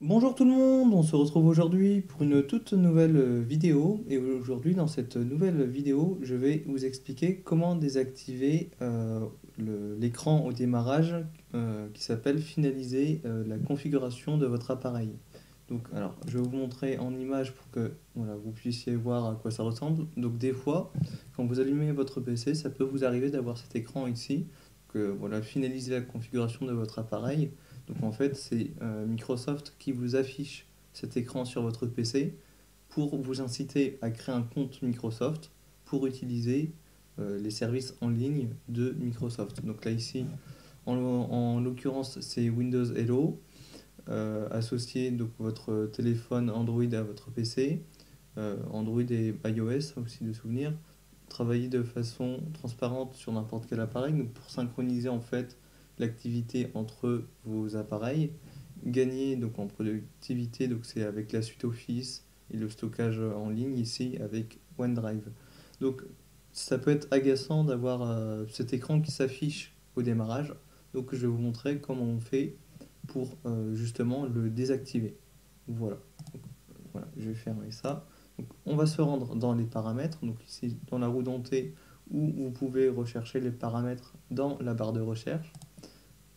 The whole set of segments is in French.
Bonjour tout le monde, on se retrouve aujourd'hui pour une toute nouvelle vidéo et aujourd'hui dans cette nouvelle vidéo je vais vous expliquer comment désactiver l'écran au démarrage qui s'appelle finaliser la configuration de votre appareil. Donc alors je vais vous montrer en image pour que voilà, vous puissiez voir à quoi ça ressemble. Donc des fois quand vous allumez votre PC ça peut vous arriver d'avoir cet écran ici que voilà finaliser la configuration de votre appareil. Donc en fait, c'est Microsoft qui vous affiche cet écran sur votre PC pour vous inciter à créer un compte Microsoft pour utiliser les services en ligne de Microsoft. Donc là ici, en l'occurrence, c'est Windows Hello, associé donc votre téléphone Android à votre PC, Android et iOS aussi de souvenir, travailler de façon transparente sur n'importe quel appareil, donc pour synchroniser en fait l'activité entre vos appareils, gagner donc en productivité, donc c'est avec la suite Office et le stockage en ligne ici avec OneDrive. Donc ça peut être agaçant d'avoir cet écran qui s'affiche au démarrage, donc je vais vous montrer comment on fait pour justement le désactiver. Voilà. Donc, voilà, je vais fermer ça. Donc, on va se rendre dans les paramètres, donc ici dans la roue dentée où vous pouvez rechercher les paramètres dans la barre de recherche.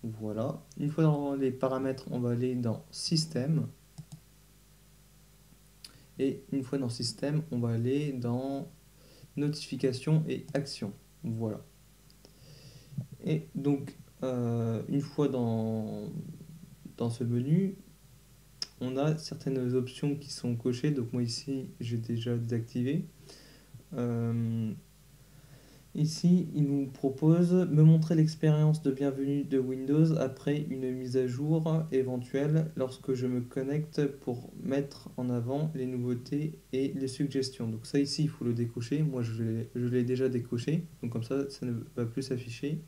Voilà. Une fois dans les paramètres, on va aller dans Système. Et une fois dans Système, on va aller dans Notifications et Actions. Voilà. Et donc, une fois dans ce menu, on a certaines options qui sont cochées. Donc moi ici, j'ai déjà désactivé. Euh, Ici, il nous propose me montrer l'expérience de bienvenue de Windows après une mise à jour éventuelle lorsque je me connecte pour mettre en avant les nouveautés et les suggestions. Donc ça ici, il faut le décocher. Moi, je l'ai déjà décoché, donc comme ça ne va plus s'afficher.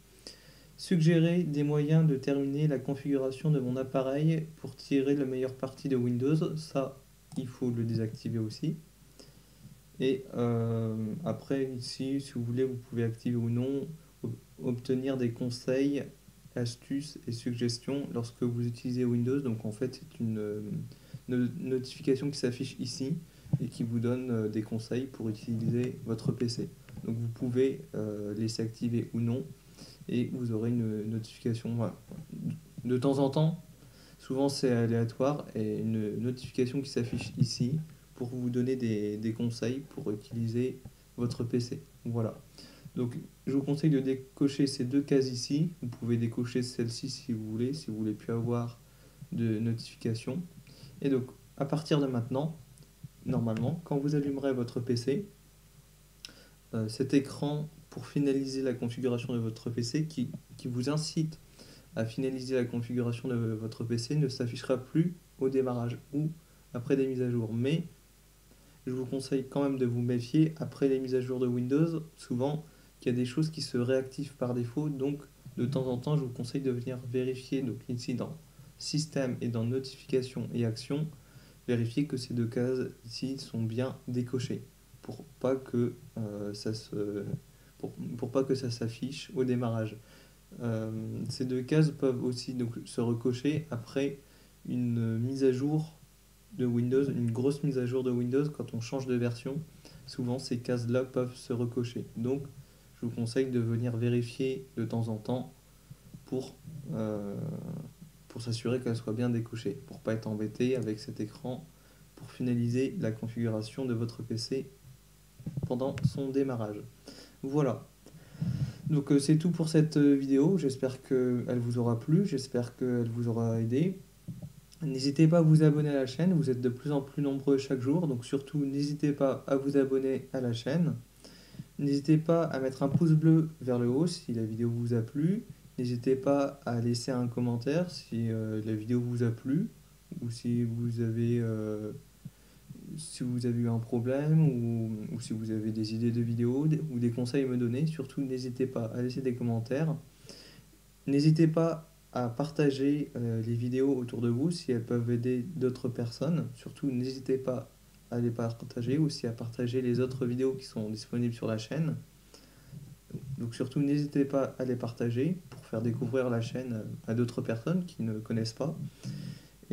Suggérer des moyens de terminer la configuration de mon appareil pour tirer la meilleure partie de Windows. Ça, il faut le désactiver aussi. Et après, ici, si vous voulez, vous pouvez activer ou non, obtenir des conseils, astuces et suggestions lorsque vous utilisez Windows. Donc en fait, c'est une notification qui s'affiche ici et qui vous donne des conseils pour utiliser votre PC. Donc vous pouvez laisser activer ou non et vous aurez une notification. Voilà. De temps en temps, souvent c'est aléatoire et une notification qui s'affiche ici pour vous donner des conseils pour utiliser votre PC. Voilà. Donc je vous conseille de décocher ces deux cases ici. Vous pouvez décocher celle-ci si vous voulez plus avoir de notification. Et donc à partir de maintenant, normalement, quand vous allumerez votre PC, cet écran pour finaliser la configuration de votre PC qui vous incite à finaliser la configuration de votre PC ne s'affichera plus au démarrage ou après des mises à jour. Mais je vous conseille quand même de vous méfier après les mises à jour de Windows. Souvent, il y a des choses qui se réactivent par défaut. Donc, de temps en temps, je vous conseille de venir vérifier. Donc, ici, dans Système et dans Notifications et Actions, vérifier que ces deux cases ici sont bien décochées pour pas que pour pas que ça s'affiche au démarrage. Ces deux cases peuvent aussi donc, se recocher après une mise à jour de Windows, une grosse mise à jour de Windows quand on change de version. Souvent, ces cases-là peuvent se recocher. Donc, je vous conseille de venir vérifier de temps en temps pour, euh, pour s'assurer qu'elle soit bien décochée, pour pas être embêté avec cet écran pour finaliser la configuration de votre PC pendant son démarrage. Voilà. Donc c'est tout pour cette vidéo, j'espère qu'elle vous aura plu, j'espère qu'elle vous aura aidé. N'hésitez pas à vous abonner à la chaîne, vous êtes de plus en plus nombreux chaque jour, donc surtout n'hésitez pas à vous abonner à la chaîne. N'hésitez pas à mettre un pouce bleu vers le haut si la vidéo vous a plu. N'hésitez pas à laisser un commentaire si la vidéo vous a plu ou si vous avez eu un problème ou si vous avez des idées de vidéos ou des conseils à me donner. Surtout n'hésitez pas à laisser des commentaires. N'hésitez pas à partager les vidéos autour de vous si elles peuvent aider d'autres personnes. Surtout, n'hésitez pas à les partager ou aussi à partager les autres vidéos qui sont disponibles sur la chaîne. Donc surtout, n'hésitez pas à les partager pour faire découvrir la chaîne à d'autres personnes qui ne connaissent pas.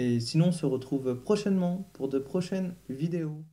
Et sinon, on se retrouve prochainement pour de prochaines vidéos.